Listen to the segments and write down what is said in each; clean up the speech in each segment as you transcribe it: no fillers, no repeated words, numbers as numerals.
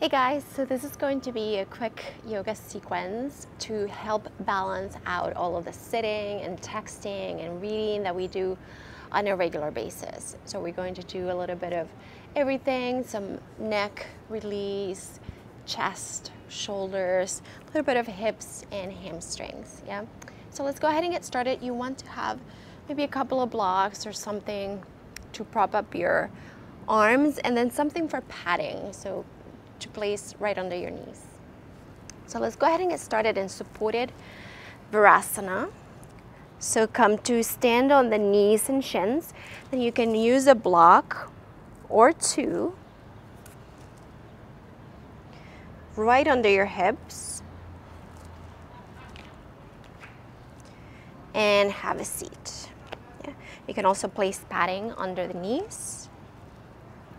Hey guys, so this is going to be a quick yoga sequence to help balance out all of the sitting and texting and reading that we do on a regular basis. So we're going to do a little bit of everything, some neck release, chest, shoulders, a little bit of hips and hamstrings, yeah? So let's go ahead and get started. You want to have maybe a couple of blocks or something to prop up your arms and then something for padding. So to place right under your knees. So let's go ahead and get started in supported Virasana. So come to stand on the knees and shins. Then you can use a block or two right under your hips and have a seat. Yeah. You can also place padding under the knees.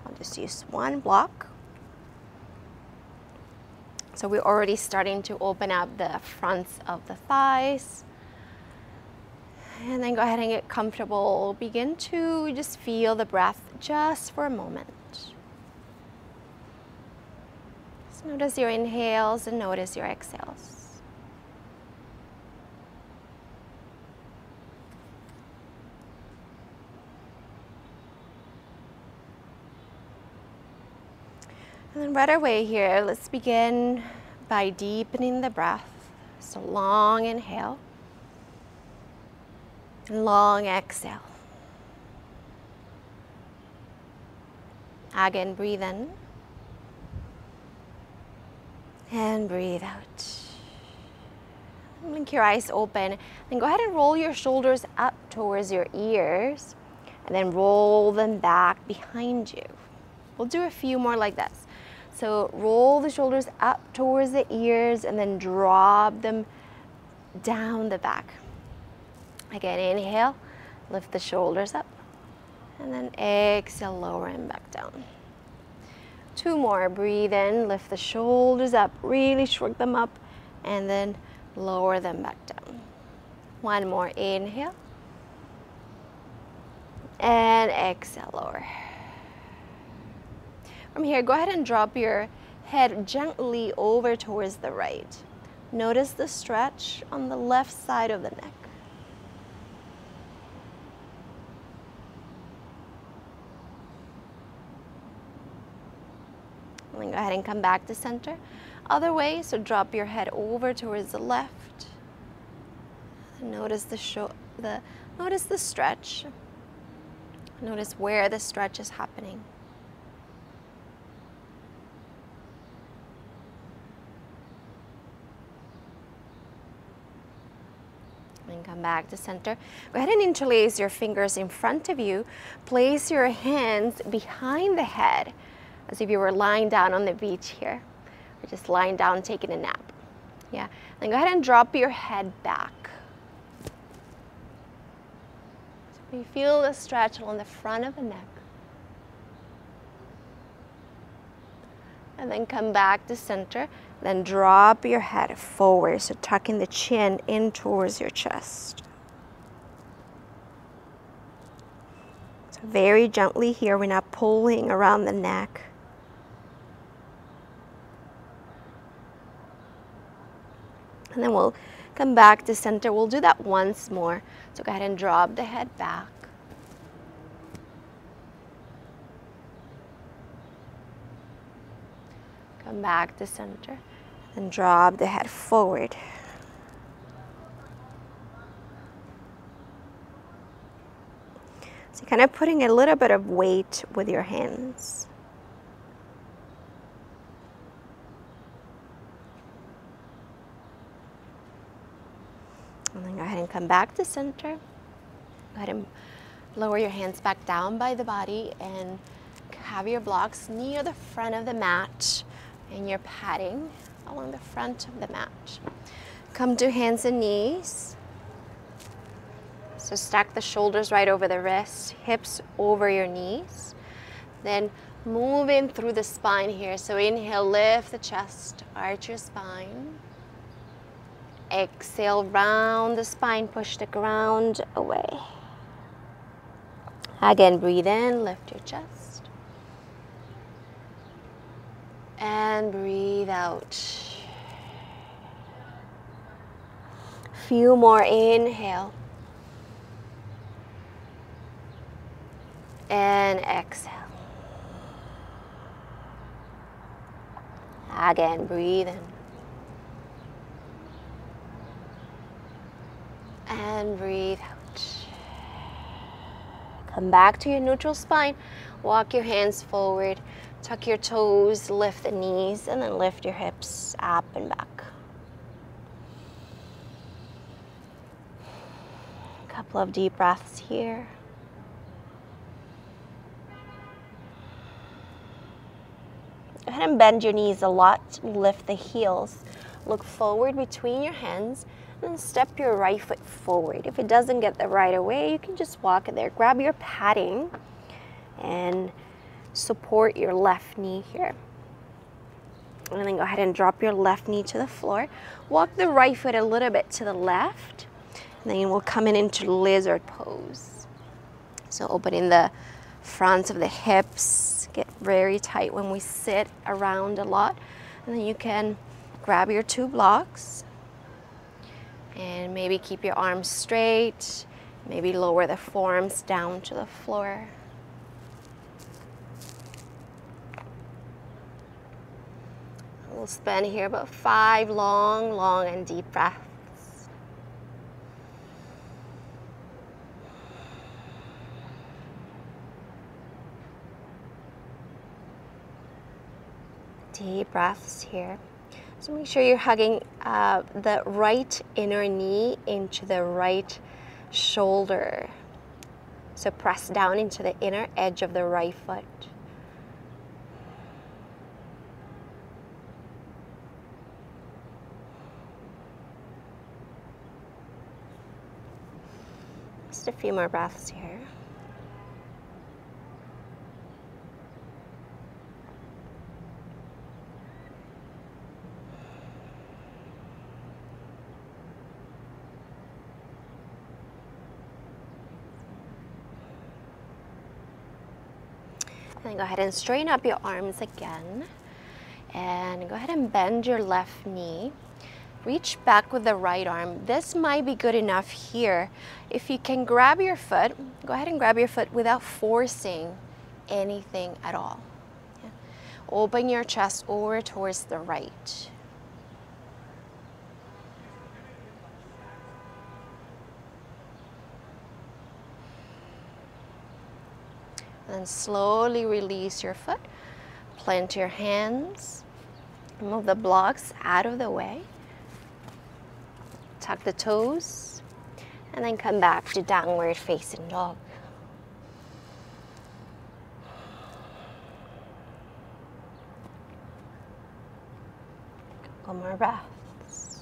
I'll just use one block. So we're already starting to open up the fronts of the thighs. And then go ahead and get comfortable. Begin to just feel the breath just for a moment. Just notice your inhales and notice your exhales. And then right away here, let's begin by deepening the breath. So long inhale, and long exhale. Again, breathe in, and breathe out. Blink your eyes open, and go ahead and roll your shoulders up towards your ears, and then roll them back behind you. We'll do a few more like this. So roll the shoulders up towards the ears and then drop them down the back. Again, inhale, lift the shoulders up, and then exhale, lower and back down. Two more, breathe in, lift the shoulders up, really shrug them up, and then lower them back down. One more, inhale, and exhale, lower. From here, go ahead and drop your head gently over towards the right. Notice the stretch on the left side of the neck. And then go ahead and come back to center. Other way, so drop your head over towards the left. Notice notice the stretch. Notice where the stretch is happening. And come back to center. Go ahead and interlace your fingers in front of you. Place your hands behind the head as if you were lying down on the beach here. Or just lying down taking a nap. Yeah. Then go ahead and drop your head back. So you feel the stretch along the front of the neck. And then come back to center. Then drop your head forward, so tucking the chin in towards your chest. So very gently here, we're not pulling around the neck. And then we'll come back to center. We'll do that once more. So go ahead and drop the head back. Come back to center. And drop the head forward. So you're kind of putting a little bit of weight with your hands. And then go ahead and come back to center. Go ahead and lower your hands back down by the body and have your blocks near the front of the mat and your padding along the front of the mat. Come to hands and knees. So stack the shoulders right over the wrists, hips over your knees. Then move in through the spine here. So inhale, lift the chest, arch your spine. Exhale, round the spine, push the ground away. Again, breathe in, lift your chest. And breathe out. Few more, inhale. And exhale. Again, breathe in. And breathe out. Come back to your neutral spine. Walk your hands forward. Tuck your toes, lift the knees, and then lift your hips up and back. A couple of deep breaths here. Go ahead and bend your knees a lot. Lift the heels. Look forward between your hands and step your right foot forward. If it doesn't get the right away, you can just walk it there. Grab your padding and support your left knee here. And then go ahead and drop your left knee to the floor. Walk the right foot a little bit to the left. And then we'll come in into lizard pose. So opening the fronts of the hips. Get very tight when we sit around a lot. And then you can grab your 2 blocks and maybe keep your arms straight. Maybe lower the forearms down to the floor. We'll spend here about 5 long and deep breaths. Deep breaths here. So make sure you're hugging the right inner knee into the right shoulder. So press down into the inner edge of the right foot. Just a few more breaths here. And then go ahead and straighten up your arms again. And go ahead and bend your left knee. Reach back with the right arm. This might be good enough here. If you can grab your foot, go ahead and grab your foot without forcing anything at all. Yeah. Open your chest over towards the right. Then slowly release your foot. Plant your hands. Move the blocks out of the way. Tuck the toes. And then come back to downward facing dog. Couple more breaths.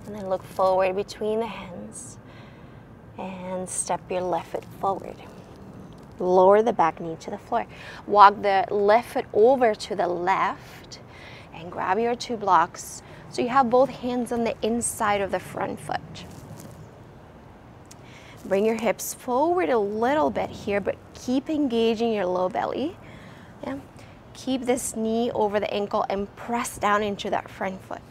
And then look forward between the hands. And step your left foot forward. Lower the back knee to the floor. Walk the left foot over to the left and grab your 2 blocks so you have both hands on the inside of the front foot. Bring your hips forward a little bit here, but keep engaging your low belly. Yeah. Keep this knee over the ankle and press down into that front foot.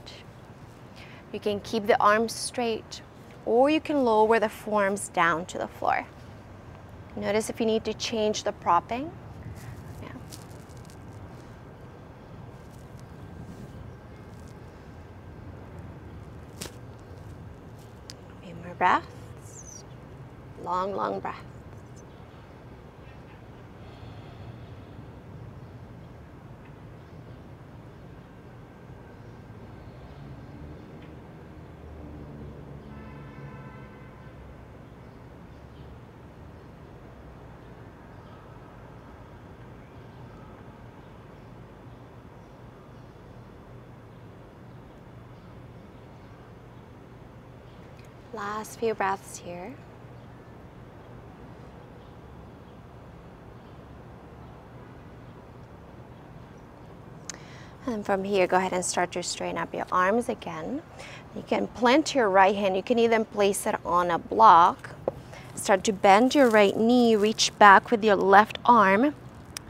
You can keep the arms straight, or you can lower the forearms down to the floor. Notice if you need to change the propping. Yeah. A few more breaths. Long breaths. Last few breaths here. And from here, go ahead and start to straighten up your arms again. You can plant your right hand. You can even place it on a block. Start to bend your right knee, reach back with your left arm,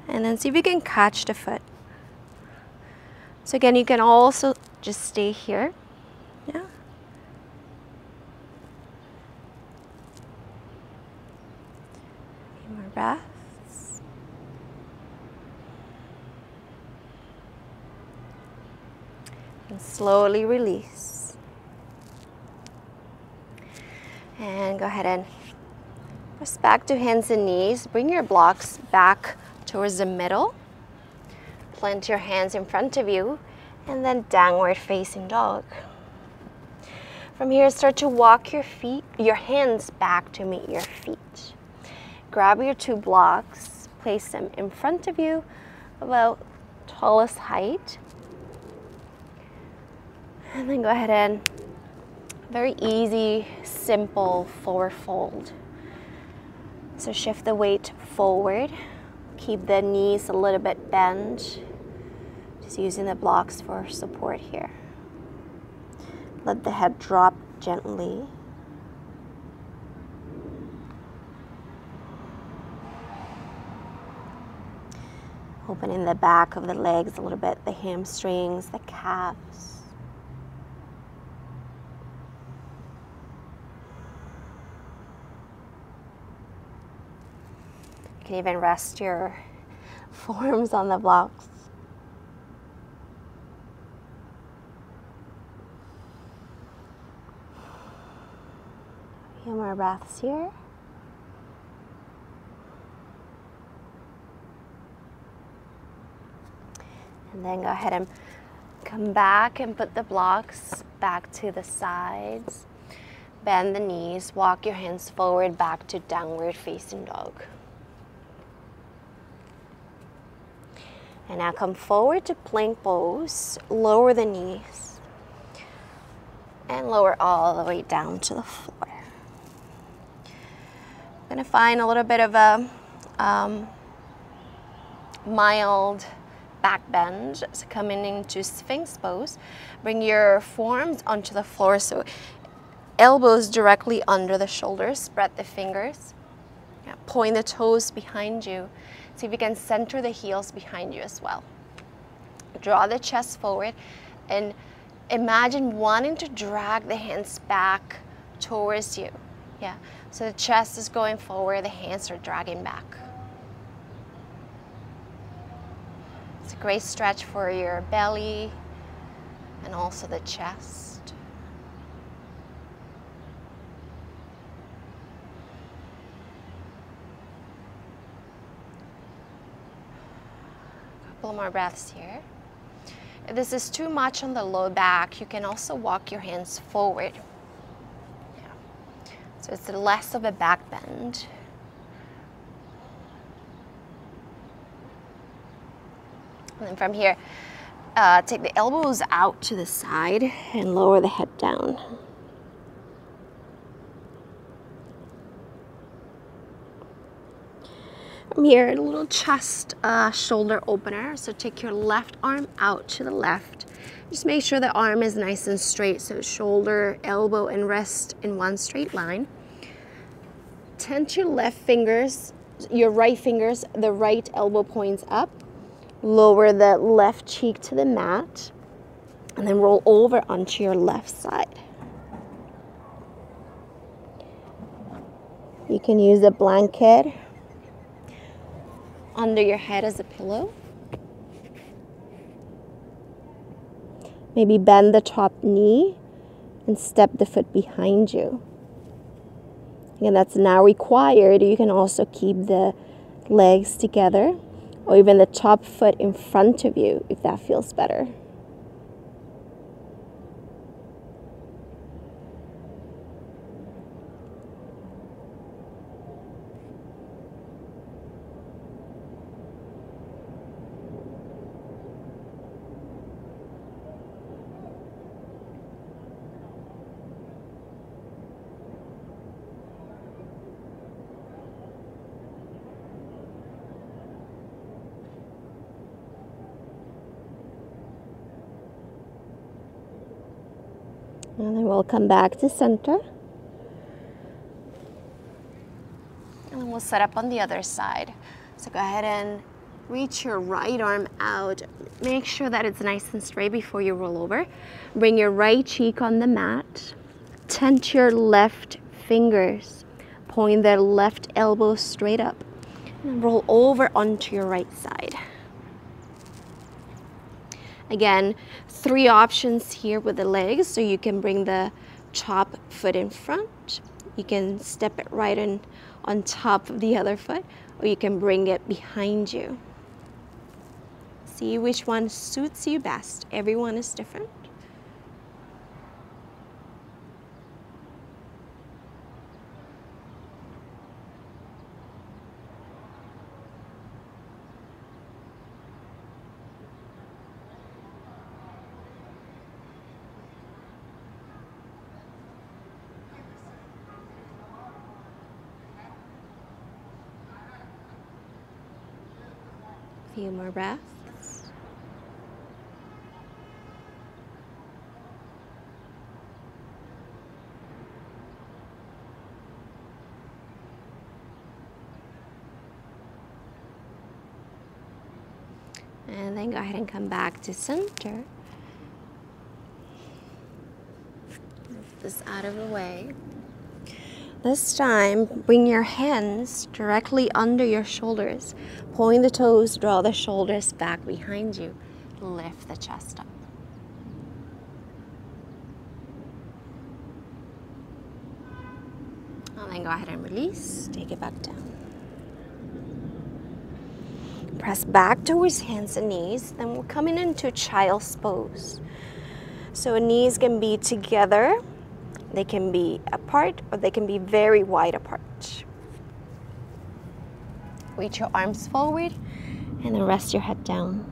and then see if you can catch the foot. So again, you can also just stay here. Yeah. Few more breaths. And slowly release. And go ahead and press back to hands and knees. Bring your blocks back towards the middle. Plant your hands in front of you, and then downward facing dog. From here, start to walk your hands back to meet your feet. Grab your two blocks, place them in front of you, about tallest height. And then go ahead and very easy, simple forward fold. So shift the weight forward. Keep the knees a little bit bent. Just using the blocks for support here. Let the head drop gently. Opening the back of the legs a little bit, the hamstrings, the calves. You can even rest your forearms on the blocks. A few more breaths here. And then go ahead and come back and put the blocks back to the sides. Bend the knees, walk your hands forward back to downward facing dog. And now come forward to plank pose, lower the knees, and lower all the way down to the floor. I'm gonna find a little bit of a mild back bend. So coming into Sphinx pose, bring your forearms onto the floor, so elbows directly under the shoulders, spread the fingers, point the toes behind you. See if you can center the heels behind you as well. Draw the chest forward and imagine wanting to drag the hands back towards you. Yeah, so the chest is going forward, the hands are dragging back. It's a great stretch for your belly and also the chest. Couple more breaths here. If this is too much on the low back, you can also walk your hands forward. Yeah. So it's less of a back bend. And then from here, take the elbows out to the side and lower the head down. From here, a little chest shoulder opener. So take your left arm out to the left. Just make sure the arm is nice and straight. So shoulder, elbow, and wrist in one straight line. Tense your left fingers, your right fingers, the right elbow points up. Lower the left cheek to the mat. And then roll over onto your left side. You can use a blanket under your head as a pillow. Maybe bend the top knee and step the foot behind you. Again, that's now required. You can also keep the legs together or even the top foot in front of you if that feels better. And then we'll come back to center. And then we'll set up on the other side. So go ahead and reach your right arm out. Make sure that it's nice and straight before you roll over. Bring your right cheek on the mat. Tent your left fingers. Point the left elbow straight up. And roll over onto your right side. Again, 3 options here with the legs. So you can bring the top foot in front. You can step it right in on top of the other foot, or you can bring it behind you. See which one suits you best. Everyone is different. Few more breaths. And then go ahead and come back to center. Move this out of the way. This time, bring your hands directly under your shoulders. Point the toes, draw the shoulders back behind you. Lift the chest up. And then go ahead and release. Take it back down. Press back towards hands and knees. Then we're coming into child's pose. So knees can be together. They can be apart, or they can be very wide apart. Reach your arms forward and then rest your head down.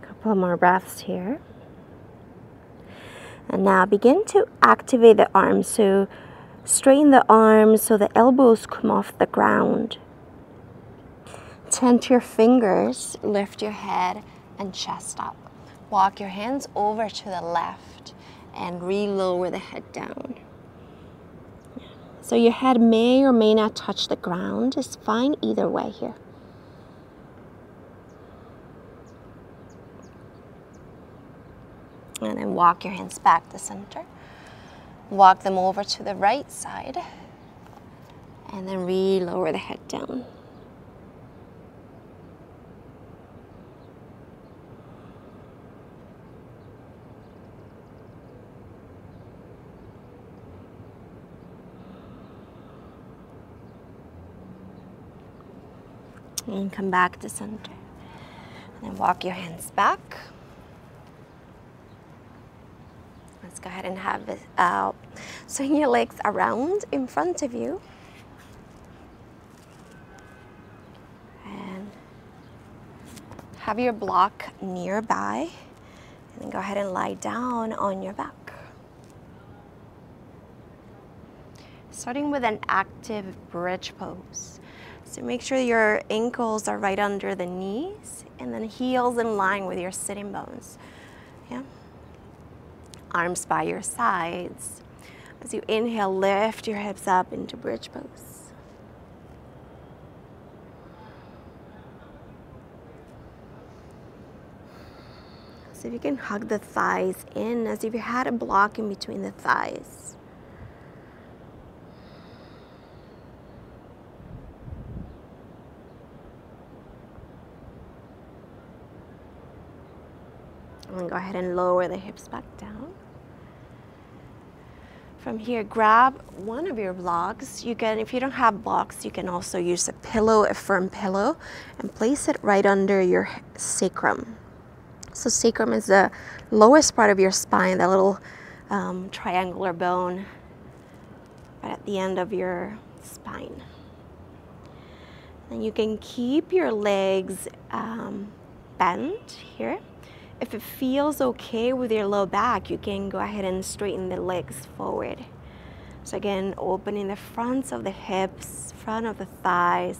Couple more breaths here. And now begin to activate the arms. So straighten the arms so the elbows come off the ground. Tent your fingers, lift your head and chest up. Walk your hands over to the left and re-lower the head down. So your head may or may not touch the ground. It's fine either way here. And then walk your hands back to center. Walk them over to the right side. And then re-lower the head down. And come back to center. And then walk your hands back. Let's go ahead and have it swing your legs around in front of you. And have your block nearby. And then go ahead and lie down on your back. Starting with an active bridge pose. So make sure your ankles are right under the knees and then heels in line with your sitting bones. Yeah. Arms by your sides. As you inhale, lift your hips up into bridge pose. So if you can hug the thighs in as if you had a block in between the thighs. And go ahead and lower the hips back down. From here, grab one of your blocks. You can, if you don't have blocks, you can also use a pillow, a firm pillow, and place it right under your sacrum. So sacrum is the lowest part of your spine, that little triangular bone right at the end of your spine. And you can keep your legs bent here. If it feels okay with your low back, you can go ahead and straighten the legs forward. So again, opening the fronts of the hips, front of the thighs,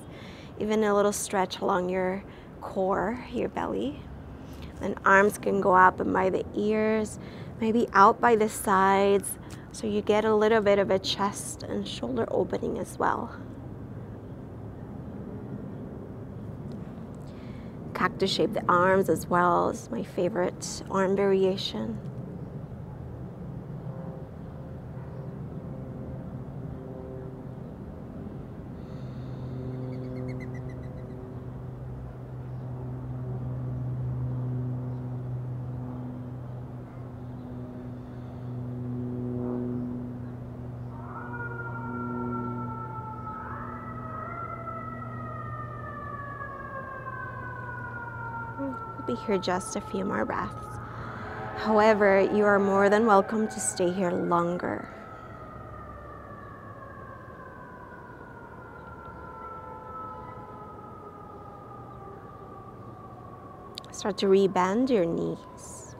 even a little stretch along your core, your belly. Then arms can go up and by the ears, maybe out by the sides, so you get a little bit of a chest and shoulder opening as well. Cactus shape the arms as well is my favorite arm variation. We'll be here just a few more breaths. However, you are more than welcome to stay here longer. Start to rebend your knees.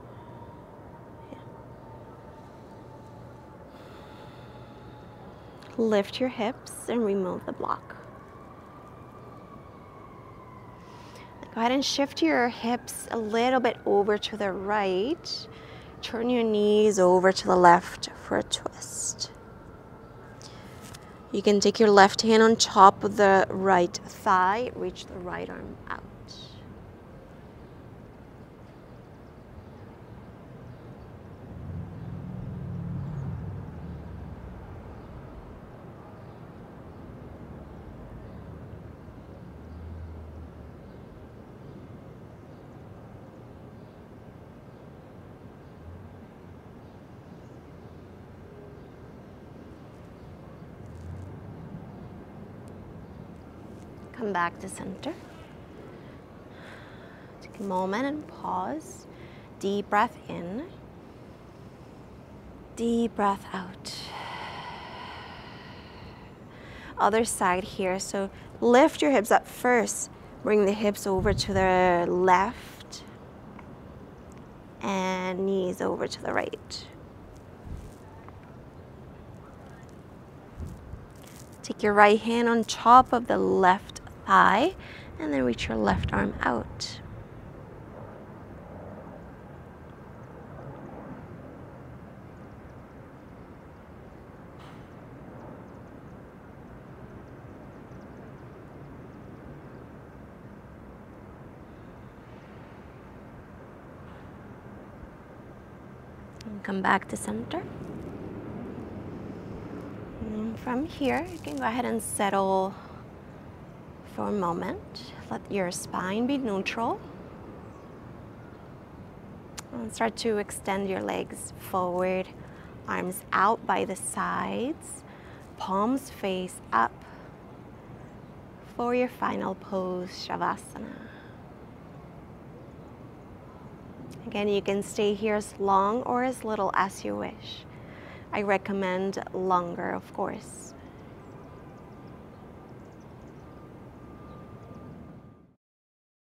Lift your hips and remove the block. Go ahead and shift your hips a little bit over to the right. Turn your knees over to the left for a twist. You can take your left hand on top of the right thigh, reach the right arm out. Come back to center. Take a moment and pause. Deep breath in. Deep breath out. Other side here. So lift your hips up first. Bring the hips over to the left and knees over to the right. Take your right hand on top of the left thigh and then reach your left arm out. And come back to center. And from here, you can go ahead and settle for a moment. Let your spine be neutral. And start to extend your legs forward, arms out by the sides, palms face up for your final pose, Shavasana. Again, you can stay here as long or as little as you wish. I recommend longer, of course.